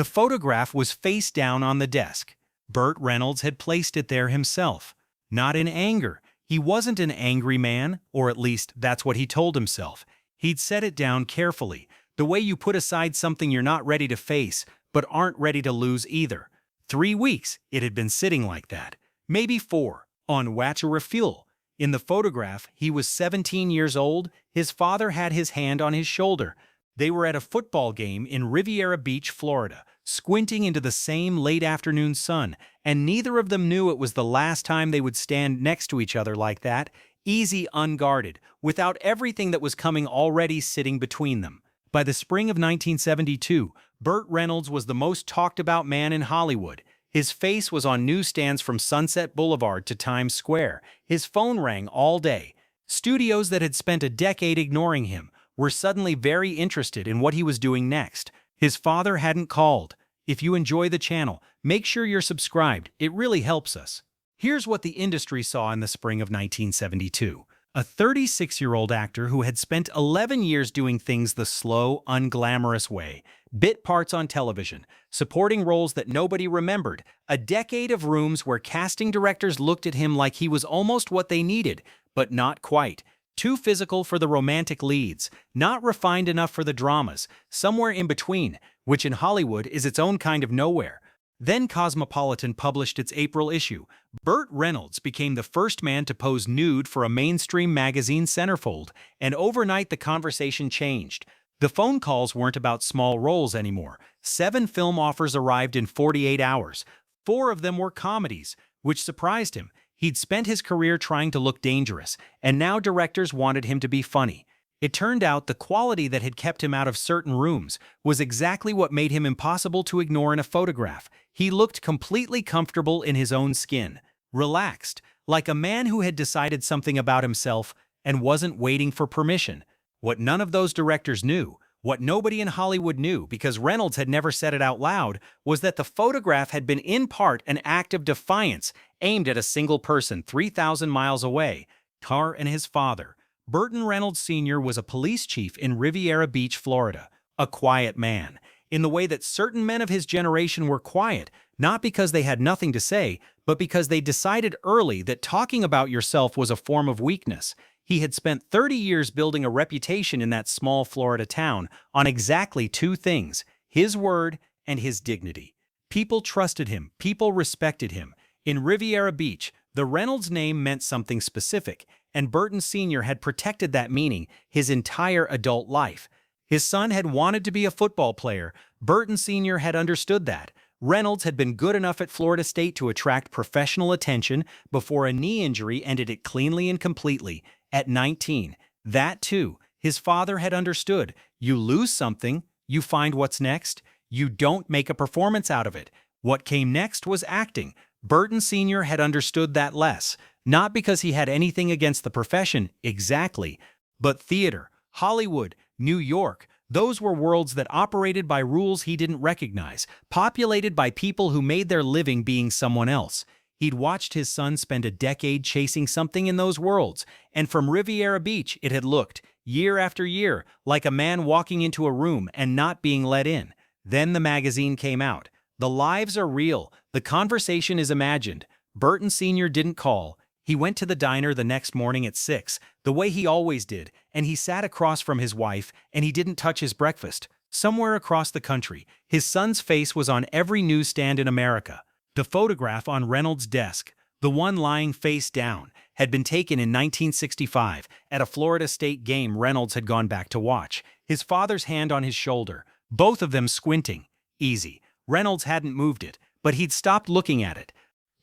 The photograph was face down on the desk. Burt Reynolds had placed it there himself. Not in anger. He wasn't an angry man, or at least that's what he told himself. He'd set it down carefully, the way you put aside something you're not ready to face, but aren't ready to lose either. 3 weeks it had been sitting like that. Maybe 4, on refuel. In the photograph, he was 17 years old. His father had his hand on his shoulder. They were at a football game in Riviera Beach, Florida, squinting into the same late afternoon sun, and neither of them knew it was the last time they would stand next to each other like that, easy, unguarded, without everything that was coming already sitting between them. By the spring of 1972, Burt Reynolds was the most talked about man in Hollywood. His face was on newsstands from Sunset Boulevard to Times Square. His phone rang all day. Studios that had spent a decade ignoring him were suddenly very interested in what he was doing next. His father hadn't called. If you enjoy the channel, make sure you're subscribed. It really helps us. Here's what the industry saw in the spring of 1972. A 36-year-old actor who had spent 11 years doing things the slow, unglamorous way. Bit parts on television, supporting roles that nobody remembered, a decade of rooms where casting directors looked at him like he was almost what they needed, but not quite. Too physical for the romantic leads, not refined enough for the dramas, somewhere in between, which in Hollywood is its own kind of nowhere. Then Cosmopolitan published its April issue. Burt Reynolds became the first man to pose nude for a mainstream magazine centerfold, and overnight the conversation changed. The phone calls weren't about small roles anymore. 7 film offers arrived in 48 hours. 4 of them were comedies, which surprised him. He'd spent his career trying to look dangerous, and now directors wanted him to be funny. It turned out the quality that had kept him out of certain rooms was exactly what made him impossible to ignore in a photograph. He looked completely comfortable in his own skin, relaxed, like a man who had decided something about himself and wasn't waiting for permission. What none of those directors knew, what nobody in Hollywood knew because Reynolds had never said it out loud, was that the photograph had been in part an act of defiance aimed at a single person 3,000 miles away, Carr and his father. Burt Reynolds Sr. was a police chief in Riviera Beach, Florida, a quiet man, in the way that certain men of his generation were quiet, not because they had nothing to say, but because they decided early that talking about yourself was a form of weakness. He had spent 30 years building a reputation in that small Florida town on exactly 2 things, his word and his dignity. People trusted him, people respected him. In Riviera Beach, the Reynolds name meant something specific, and Burt Sr. had protected that meaning his entire adult life. His son had wanted to be a football player. Burt Sr. had understood that. Reynolds had been good enough at Florida State to attract professional attention before a knee injury ended it cleanly and completely. At 19, that too, his father had understood. You lose something, you find what's next. You don't make a performance out of it. What came next was acting. Burt Sr. had understood that less, not because he had anything against the profession, exactly, but theater, Hollywood, New York, those were worlds that operated by rules he didn't recognize, populated by people who made their living being someone else. He'd watched his son spend a decade chasing something in those worlds, and from Riviera Beach it had looked, year after year, like a man walking into a room and not being let in. Then the magazine came out. The lives are real. The conversation is imagined. Burt Sr. didn't call. He went to the diner the next morning at 6, the way he always did, and he sat across from his wife, and he didn't touch his breakfast. Somewhere across the country, his son's face was on every newsstand in America. The photograph on Reynolds' desk, the one lying face down, had been taken in 1965 at a Florida State game Reynolds had gone back to watch, his father's hand on his shoulder, both of them squinting. Easy. Reynolds hadn't moved it, but he'd stopped looking at it.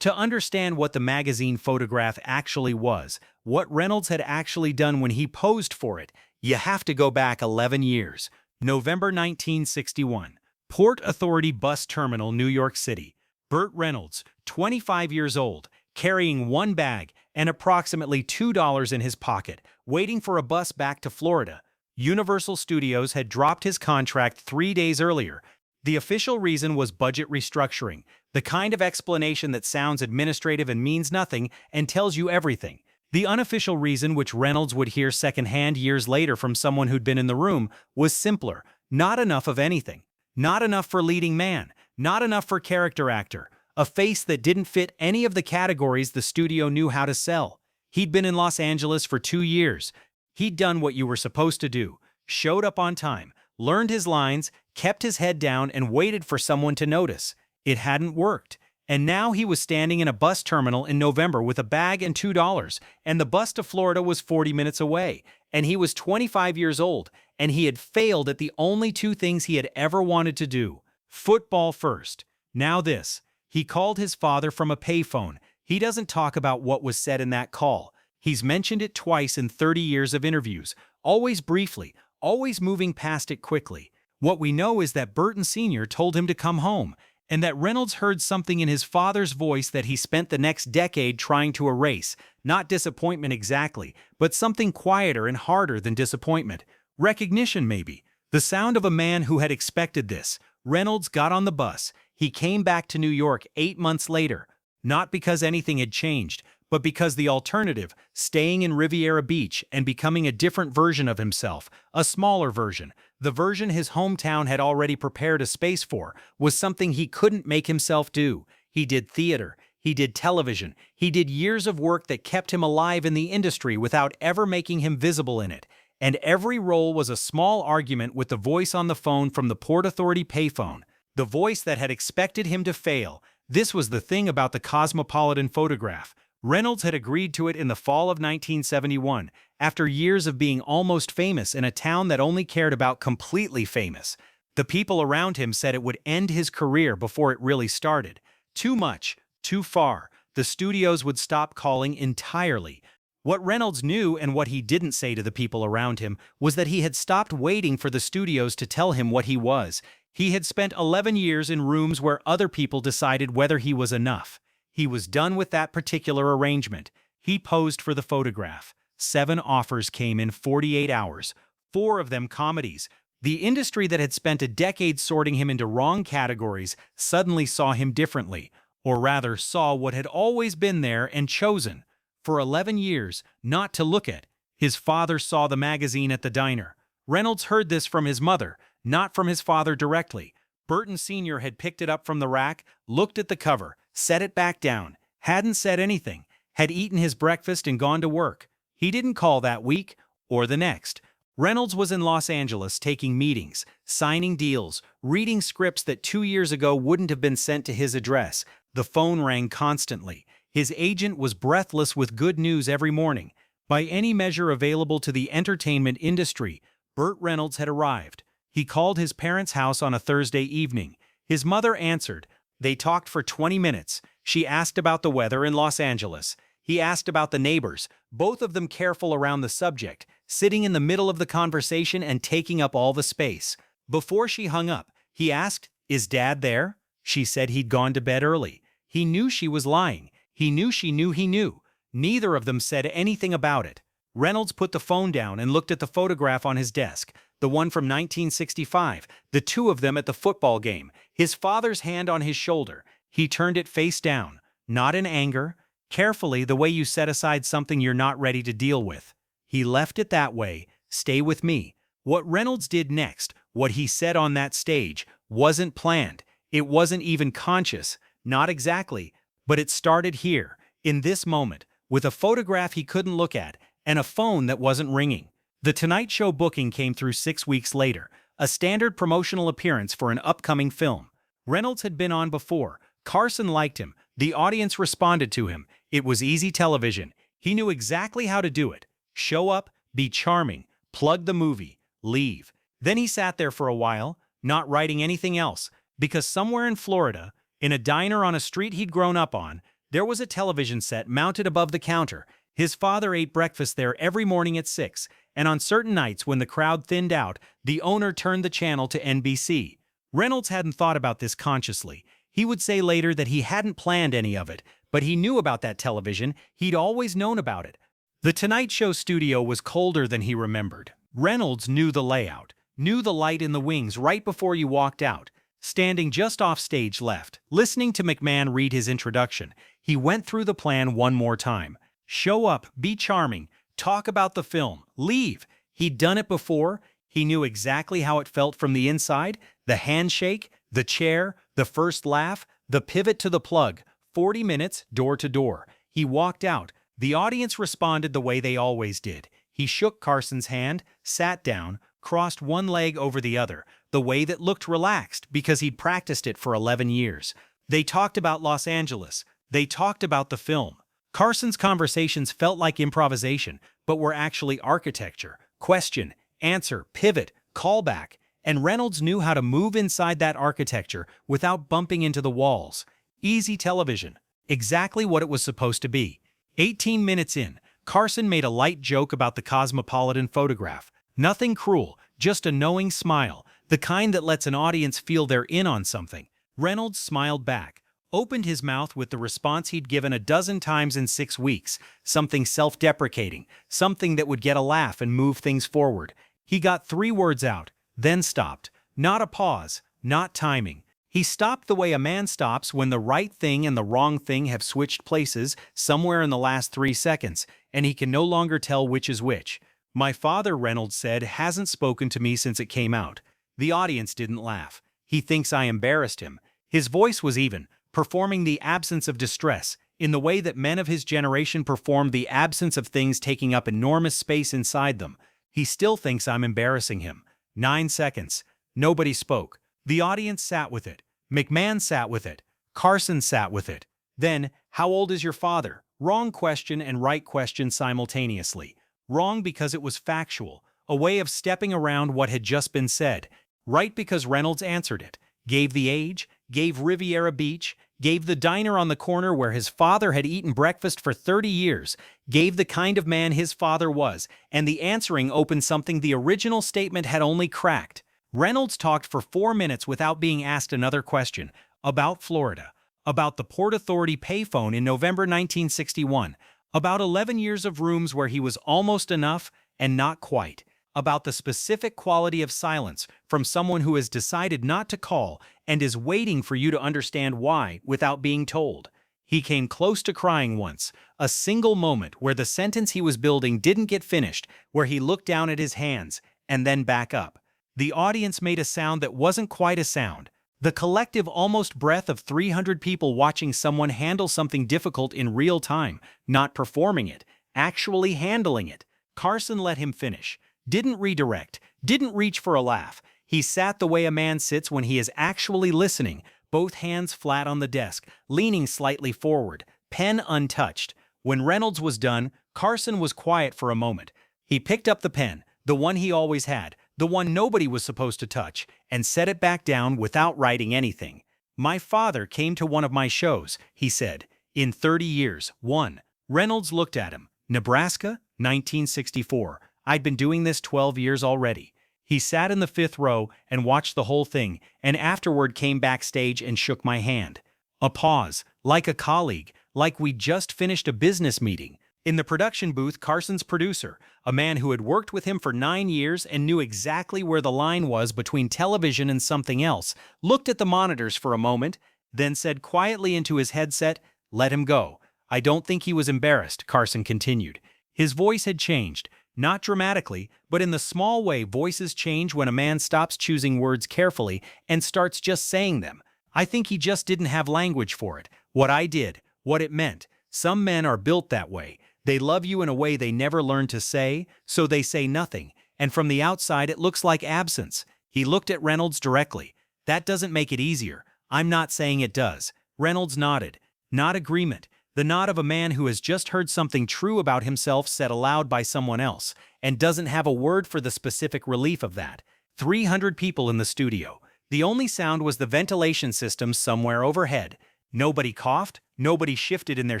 To understand what the magazine photograph actually was, what Reynolds had actually done when he posed for it, you have to go back 11 years. November 1961. Port Authority Bus Terminal, New York City. Burt Reynolds, 25 years old, carrying one bag and approximately $2 in his pocket, waiting for a bus back to Florida. Universal Studios had dropped his contract 3 days earlier. The official reason was budget restructuring, the kind of explanation that sounds administrative and means nothing and tells you everything. The unofficial reason, which Reynolds would hear secondhand years later from someone who'd been in the room, was simpler: not enough of anything. Not enough for leading man, not enough for character actor, a face that didn't fit any of the categories the studio knew how to sell. He'd been in Los Angeles for 2 years. He'd done what you were supposed to do, showed up on time, learned his lines, kept his head down, and waited for someone to notice. It hadn't worked. And now he was standing in a bus terminal in November with a bag and $2, and the bus to Florida was 40 minutes away, and he was 25 years old, and he had failed at the only two things he had ever wanted to do. Football first. Now this. He called his father from a payphone. He doesn't talk about what was said in that call. He's mentioned it twice in 30 years of interviews, always briefly, always moving past it quickly. What we know is that Burton Sr. told him to come home, and that Reynolds heard something in his father's voice that he spent the next decade trying to erase, not disappointment exactly, but something quieter and harder than disappointment. Recognition, maybe. The sound of a man who had expected this. Reynolds got on the bus. He came back to New York 8 months later, not because anything had changed, but because the alternative, staying in Riviera Beach and becoming a different version of himself, a smaller version, the version his hometown had already prepared a space for, was something he couldn't make himself do. He did theater, he did television, he did years of work that kept him alive in the industry without ever making him visible in it. And every role was a small argument with the voice on the phone from the Port Authority payphone, the voice that had expected him to fail. This was the thing about the Cosmopolitan photograph. Reynolds had agreed to it in the fall of 1971, after years of being almost famous in a town that only cared about completely famous. The people around him said it would end his career before it really started. Too much, too far. The studios would stop calling entirely. What Reynolds knew and what he didn't say to the people around him was that he had stopped waiting for the studios to tell him what he was. He had spent 11 years in rooms where other people decided whether he was enough. He was done with that particular arrangement. He posed for the photograph. 7 offers came in 48 hours, 4 of them comedies. The industry that had spent a decade sorting him into wrong categories suddenly saw him differently, or rather saw what had always been there and chosen, for 11 years, not to look at. His father saw the magazine at the diner. Reynolds heard this from his mother, not from his father directly. Burton Sr. had picked it up from the rack, looked at the cover, set it back down, hadn't said anything, had eaten his breakfast and gone to work. He didn't call that week or the next. Reynolds was in Los Angeles taking meetings, signing deals, reading scripts that 2 years ago wouldn't have been sent to his address. The phone rang constantly. His agent was breathless with good news every morning. By any measure available to the entertainment industry, Burt Reynolds had arrived. He called his parents' house on a Thursday evening. His mother answered. They talked for 20 minutes. She asked about the weather in Los Angeles. He asked about the neighbors, both of them careful around the subject, sitting in the middle of the conversation and taking up all the space. Before she hung up, he asked, "Is Dad there?" She said he'd gone to bed early. He knew she was lying. He knew she knew he knew. Neither of them said anything about it. Reynolds put the phone down and looked at the photograph on his desk, the one from 1965, the two of them at the football game, his father's hand on his shoulder. He turned it face down, not in anger, carefully, the way you set aside something you're not ready to deal with. He left it that way. Stay with me. What Reynolds did next, what he said on that stage, wasn't planned. It wasn't even conscious. Not exactly. But it started here, in this moment, with a photograph he couldn't look at and a phone that wasn't ringing. The Tonight Show booking came through 6 weeks later, a standard promotional appearance for an upcoming film. Reynolds had been on before. Carson liked him. The audience responded to him. It was easy television. He knew exactly how to do it. Show up, be charming, plug the movie, leave. Then he sat there for a while, not writing anything else, because somewhere in Florida, in a diner on a street he'd grown up on, there was a television set mounted above the counter. His father ate breakfast there every morning at 6, and on certain nights when the crowd thinned out, the owner turned the channel to NBC. Reynolds hadn't thought about this consciously. He would say later that he hadn't planned any of it, but he knew about that television. He'd always known about it. The Tonight Show studio was colder than he remembered. Reynolds knew the layout, knew the light in the wings right before you walked out. Standing just off stage left, listening to McMahon read his introduction, he went through the plan one more time. Show up, be charming, talk about the film, leave. He'd done it before. He knew exactly how it felt from the inside: the handshake, the chair, the first laugh, the pivot to the plug. 40 minutes, door to door. He walked out. The audience responded the way they always did. He shook Carson's hand, sat down, crossed one leg over the other, the way that looked relaxed because he'd practiced it for 11 years. They talked about Los Angeles. They talked about the film. Carson's conversations felt like improvisation, but were actually architecture. Question, answer, pivot, callback. And Reynolds knew how to move inside that architecture without bumping into the walls. Easy television. Exactly what it was supposed to be. 18 minutes in, Carson made a light joke about the Cosmopolitan photograph. Nothing cruel, just a knowing smile, the kind that lets an audience feel they're in on something. Reynolds smiled back, opened his mouth with the response he'd given a dozen times in 6 weeks, something self-deprecating, something that would get a laugh and move things forward. He got 3 words out, then stopped. Not a pause, not timing. He stopped the way a man stops when the right thing and the wrong thing have switched places somewhere in the last 3 seconds, and he can no longer tell which is which. My father, Reynolds said, hasn't spoken to me since it came out. The audience didn't laugh. He thinks I embarrassed him. His voice was even, performing the absence of distress, in the way that men of his generation performed the absence of things taking up enormous space inside them. He still thinks I'm embarrassing him. 9 seconds. Nobody spoke. The audience sat with it. McMahon sat with it. Carson sat with it. Then, how old is your father? Wrong question and right question simultaneously. Wrong because it was factual, a way of stepping around what had just been said. Right because Reynolds answered it. Gave the age, gave Riviera Beach, gave the diner on the corner where his father had eaten breakfast for 30 years, gave the kind of man his father was, and the answering opened something the original statement had only cracked. Reynolds talked for 4 minutes without being asked another question, about Florida, about the Port Authority payphone in November 1961, about 11 years of rooms where he was almost enough and not quite, about the specific quality of silence from someone who has decided not to call and is waiting for you to understand why without being told. He came close to crying once, a single moment where the sentence he was building didn't get finished, where he looked down at his hands and then back up. The audience made a sound that wasn't quite a sound. The collective almost breath of 300 people watching someone handle something difficult in real time, not performing it, actually handling it. Carson let him finish. Didn't redirect, didn't reach for a laugh. He sat the way a man sits when he is actually listening, both hands flat on the desk, leaning slightly forward, pen untouched. When Reynolds was done, Carson was quiet for a moment. He picked up the pen, the one he always had, the one nobody was supposed to touch, and set it back down without writing anything. My father came to one of my shows, he said. In 30 years, one. Reynolds looked at him. Nebraska, 1964. I'd been doing this 12 years already. He sat in the 5th row and watched the whole thing, and afterward came backstage and shook my hand. A pause, like a colleague, like we'd just finished a business meeting. In the production booth, Carson's producer, a man who had worked with him for 9 years and knew exactly where the line was between television and something else, looked at the monitors for a moment, then said quietly into his headset, "Let him go." I don't think he was embarrassed, Carson continued. His voice had changed, not dramatically, but in the small way voices change when a man stops choosing words carefully and starts just saying them. I think he just didn't have language for it, what I did, what it meant. Some men are built that way. They love you in a way they never learned to say, so they say nothing, and from the outside it looks like absence. He looked at Reynolds directly. That doesn't make it easier. I'm not saying it does. Reynolds nodded. Not agreement. The nod of a man who has just heard something true about himself said aloud by someone else, and doesn't have a word for the specific relief of that. 300 people in the studio. The only sound was the ventilation system somewhere overhead. Nobody coughed, nobody shifted in their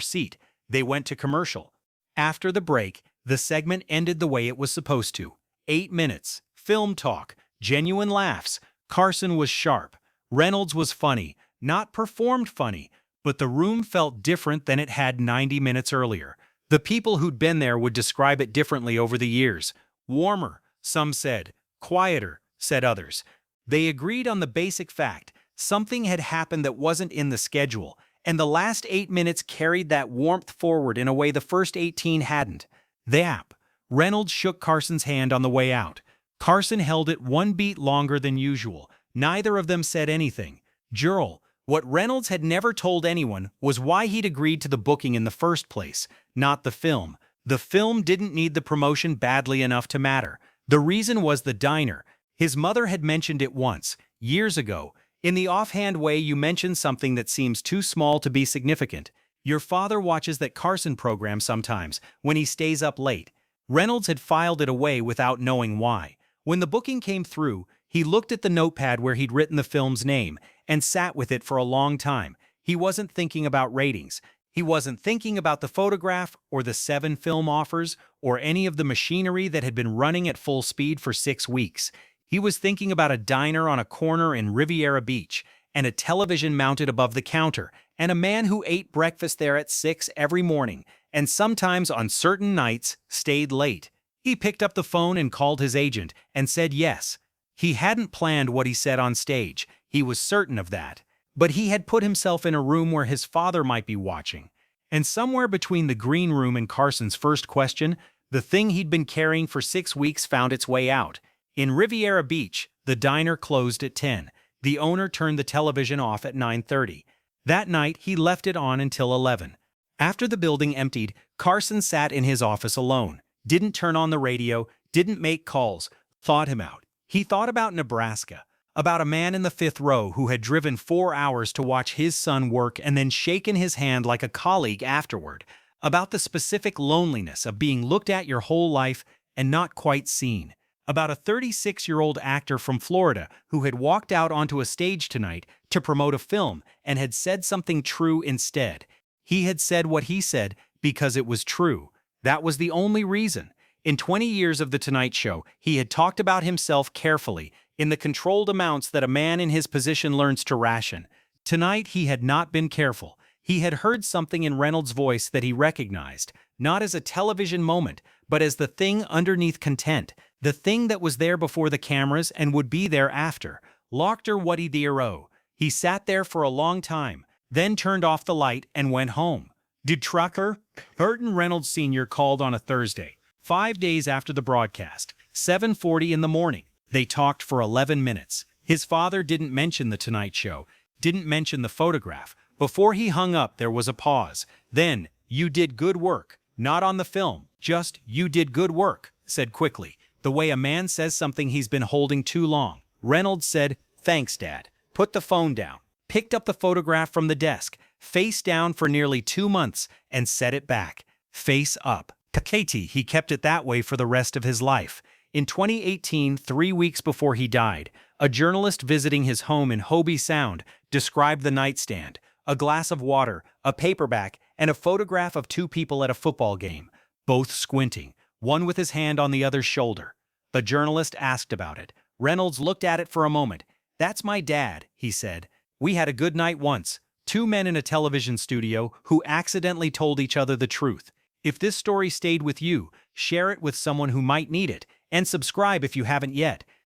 seat. They went to commercial. After the break, the segment ended the way it was supposed to. 8 minutes. Film talk. Genuine laughs. Carson was sharp. Reynolds was funny. Not performed funny, but the room felt different than it had 90 minutes earlier. The people who'd been there would describe it differently over the years. Warmer, some said. Quieter, said others. They agreed on the basic fact. Something had happened that wasn't in the schedule, and the last 8 minutes carried that warmth forward in a way the first 18 hadn't. The app. Reynolds shook Carson's hand on the way out. Carson held it one beat longer than usual. Neither of them said anything. Jurl, what Reynolds had never told anyone was why he'd agreed to the booking in the first place, not the film. The film didn't need the promotion badly enough to matter. The reason was the diner. His mother had mentioned it once, years ago. In the offhand way you mention something that seems too small to be significant. Your father watches that Carson program sometimes, when he stays up late. Reynolds had filed it away without knowing why. When the booking came through, he looked at the notepad where he'd written the film's name and sat with it for a long time. He wasn't thinking about ratings. He wasn't thinking about the photograph or the 7 film offers or any of the machinery that had been running at full speed for 6 weeks. He was thinking about a diner on a corner in Riviera Beach and a television mounted above the counter and a man who ate breakfast there at 6 every morning and sometimes on certain nights stayed late. He picked up the phone and called his agent and said yes. He hadn't planned what he said on stage. He was certain of that. But he had put himself in a room where his father might be watching. And somewhere between the green room and Carson's first question, the thing he'd been carrying for 6 weeks found its way out. In Riviera Beach, the diner closed at 10. The owner turned the television off at 9:30. That night, he left it on until 11. After the building emptied, Carson sat in his office alone. Didn't turn on the radio, didn't make calls, thought him out. He thought about Nebraska, about a man in the 5th row who had driven 4 hours to watch his son work and then shaken his hand like a colleague afterward, about the specific loneliness of being looked at your whole life and not quite seen, about a 36-year-old actor from Florida who had walked out onto a stage tonight to promote a film and had said something true instead. He had said what he said because it was true. That was the only reason. In 20 years of The Tonight Show, he had talked about himself carefully, in the controlled amounts that a man in his position learns to ration. Tonight, he had not been careful. He had heard something in Reynolds' voice that he recognized, not as a television moment, but as the thing underneath content, the thing that was there before the cameras and would be there after. Lochter Wuddy Deero. He sat there for a long time, then turned off the light and went home. Did Trucker? Burton Reynolds Sr. called on a Thursday, 5 days after the broadcast, 7:40 in the morning. They talked for 11 minutes. His father didn't mention The Tonight Show, didn't mention the photograph. Before he hung up, there was a pause. Then, "You did good work. Not on the film, just, you did good work," said quickly, the way a man says something he's been holding too long. Reynolds said, "Thanks, Dad." Put the phone down, picked up the photograph from the desk, face down for nearly 2 months, and set it back, face up. Katie, he kept it that way for the rest of his life. In 2018, 3 weeks before he died, a journalist visiting his home in Hobie Sound described the nightstand, a glass of water, a paperback, and a photograph of 2 people at a football game, both squinting, one with his hand on the other's shoulder. The journalist asked about it. Reynolds looked at it for a moment. "That's my dad," he said. "We had a good night once. 2 men in a television studio who accidentally told each other the truth. If this story stayed with you, share it with someone who might need it, and subscribe if you haven't yet.